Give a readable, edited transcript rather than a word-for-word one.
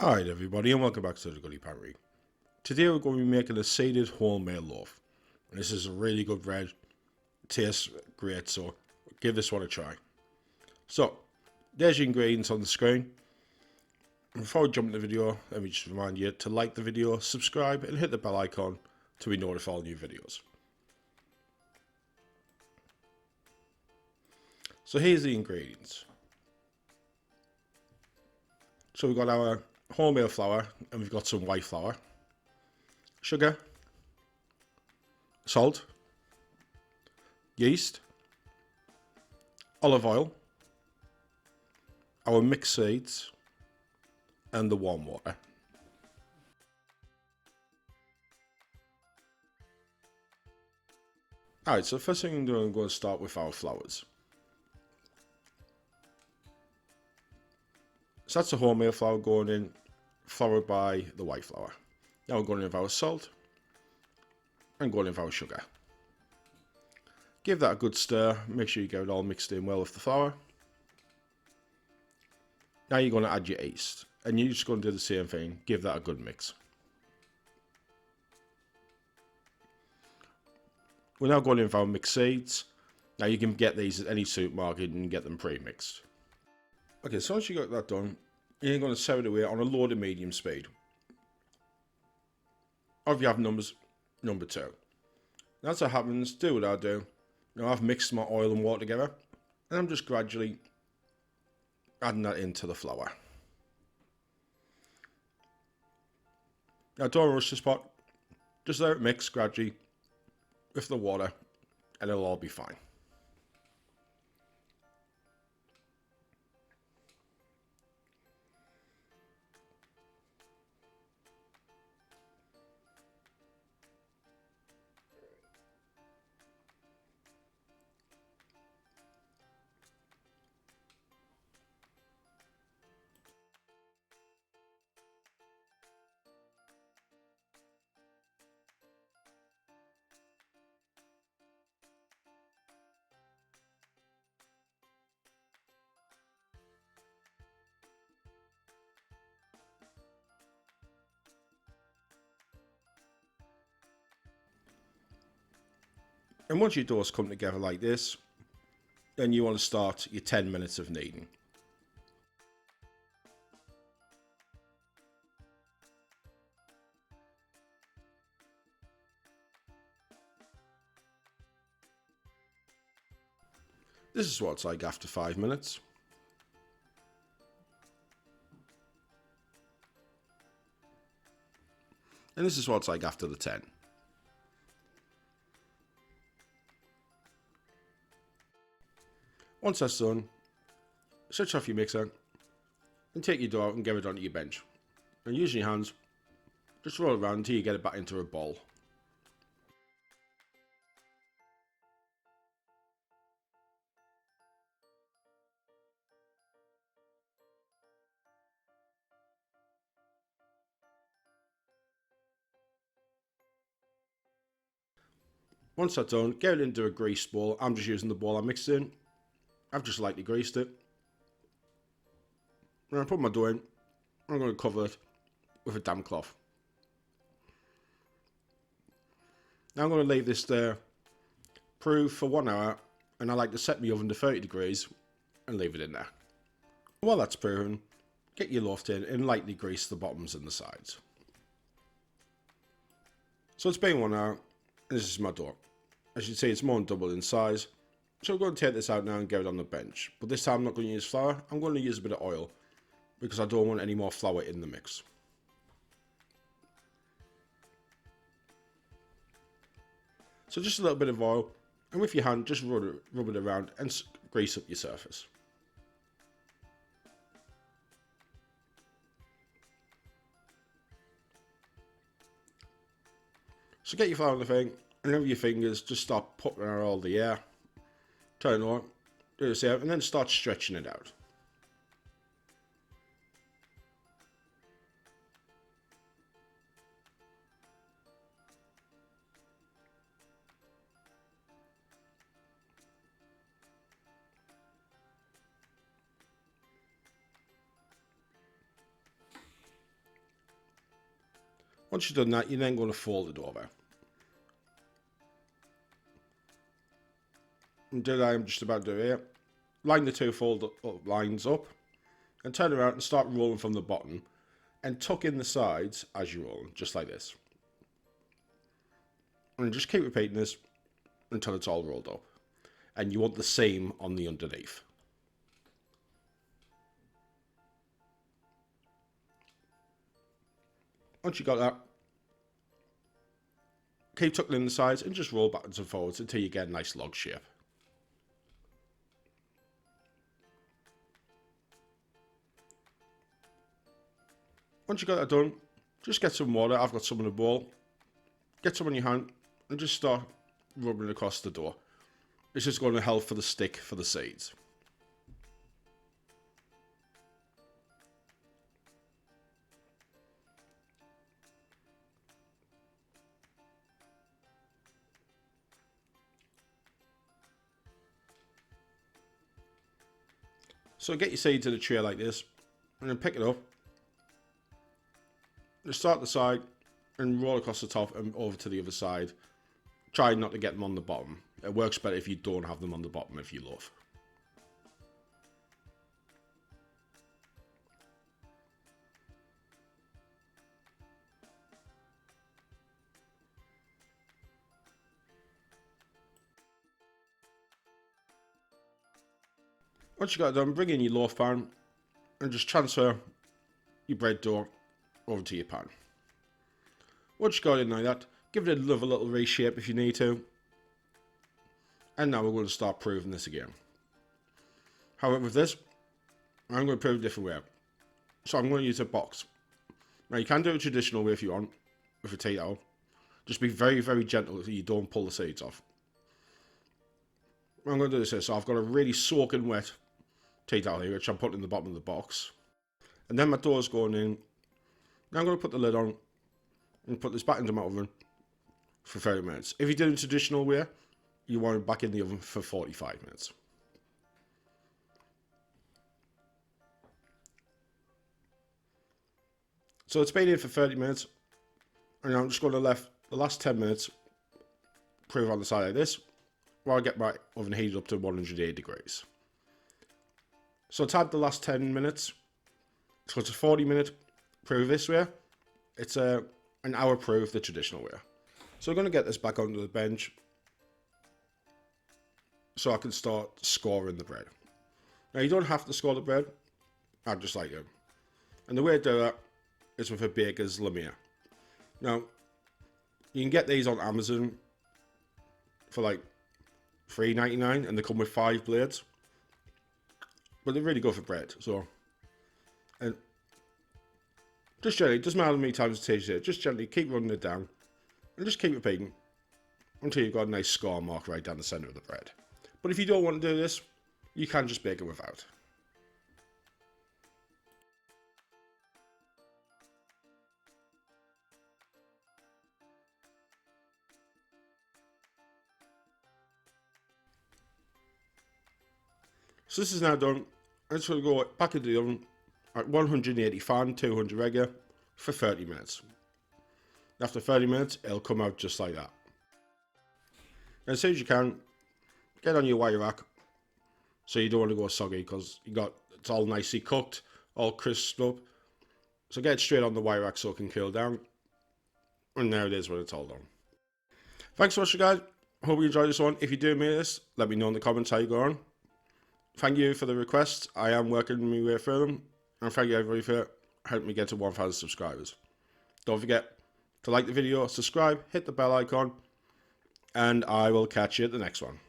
Alright everybody, and welcome back to the Gully Pantry. Today we're going to be making a seeded wholemeal loaf. And this is a really good bread, tastes great, so give this one a try. So, there's your ingredients on the screen. And before we jump into the video, let me just remind you to like the video, subscribe and hit the bell icon to be notified of new videos. So here's the ingredients. So we've got our wholemeal flour and we've got some white flour, sugar, salt, yeast, olive oil, our mixed seeds and the warm water. Alright, so the first thing I'm going to start with our flours. So that's the wholemeal flour going in, followed by the white flour. Now we're going in with our salt and going in with our sugar. Give that a good stir, make sure you get it all mixed in well with the flour. Now you're going to add your yeast, and you're just going to do the same thing, give that a good mix. We're now going in with our mixed seeds. Now you can get these at any supermarket and get them pre-mixed. Okay, so once you got that done, you're going to set it away on a low to medium speed. Or if you have numbers, number 2. That's what happens, do what I do. Now I've mixed my oil and water together, and I'm just gradually adding that into the flour. Now don't rush this pot, just let it mix gradually with the water and it'll all be fine. And once your doughs come together like this, then you want to start your 10 minutes of kneading. This is what it's like after 5 minutes. And this is what it's like after the 10. Once that's done, switch off your mixer and take your dough out and get it onto your bench. And using your hands, just roll it around until you get it back into a ball. Once that's done, get it into a grease bowl. I'm just using the bowl I mixed in. I've just lightly greased it. And I put my dough in. I'm going to cover it with a damp cloth. Now I'm going to leave this there, proof for 1 hour, and I like to set my oven to 30 degrees and leave it in there. While that's proven, get your loaf in and lightly grease the bottoms and the sides. So it's been 1 hour, and this is my dough. As you can see, it's more than double in size. So I'm going to take this out now and get it on the bench. But this time I'm not going to use flour, I'm going to use a bit of oil, because I don't want any more flour in the mix. So just a little bit of oil, and with your hand just rub it around and grease up your surface. So get your flour on the thing, and with your fingers just start putting out all the air. Turn it on, do this out, and then start stretching it out. Once you've done that, you're then going to fold it over. And do that I'm just about to do here. Line the two fold up lines up and turn around and start rolling from the bottom and tuck in the sides as you roll, just like this. And just keep repeating this until it's all rolled up. And you want the same on the underneath. Once you got that, keep tucking in the sides and just roll backwards and forwards until you get a nice log shape. Once you got that done, just get some water. I've got some in a bowl. Get some on your hand and just start rubbing it across the dough. It's just going to help for the stick for the seeds. So get your seeds in a tray like this and then pick it up. Just start the side and roll across the top and over to the other side. Try not to get them on the bottom. It works better if you don't have them on the bottom if you loaf. Once you got it done, bring in your loaf pan and just transfer your bread dough over to your pan. Once you got it in like that, give it another little reshape if you need to. And now we're going to start proving this again. However, with this, I'm going to prove a different way. So I'm going to use a box. Now you can do it a traditional way if you want, with a tea towel. Just be very, very gentle so you don't pull the seeds off. I'm going to do this here. So I've got a really soaking wet tea towel here, which I'm putting in the bottom of the box. And then my dough is going in. Now I'm going to put the lid on and put this back into my oven for 30 minutes. If you do it the traditional way, you want it back in the oven for 45 minutes. So it's been in for 30 minutes, and I'm just going to let the last 10 minutes prove on the side like this, while I get my oven heated up to 180 degrees. So it's had the last 10 minutes, so it's a 40-minute prove this way. It's an hour prove the traditional way. So I'm going to get this back onto the bench so I can start scoring the bread. Now you don't have to score the bread, I just like it. And the way to do that is with a baker's lamia. Now, you can get these on Amazon for like $3.99 and they come with 5 blades. But they're really good for bread, so. And just gently, it doesn't matter how many times it takes it, just gently keep running it down and just keep repeating until you've got a nice score mark right down the centre of the bread. But if you don't want to do this, you can just bake it without. So this is now done. I'm just going to go back into the oven at 180 fan, 200 regular for 30 minutes. After 30 minutes, it'll come out just like that. And as soon as you can, get on your wire rack so you don't want to go soggy because it's all nicely cooked, all crisped up. So get it straight on the wire rack so it can cool down. And there it is when it's all done. Thanks so much, guys. Hope you enjoyed this one. If you do make this, let me know in the comments how you go on. Thank you for the requests. I am working my way through them. And thank you everybody for helping me get to 1,000 subscribers. Don't forget to like the video, subscribe, hit the bell icon, and I will catch you at the next one.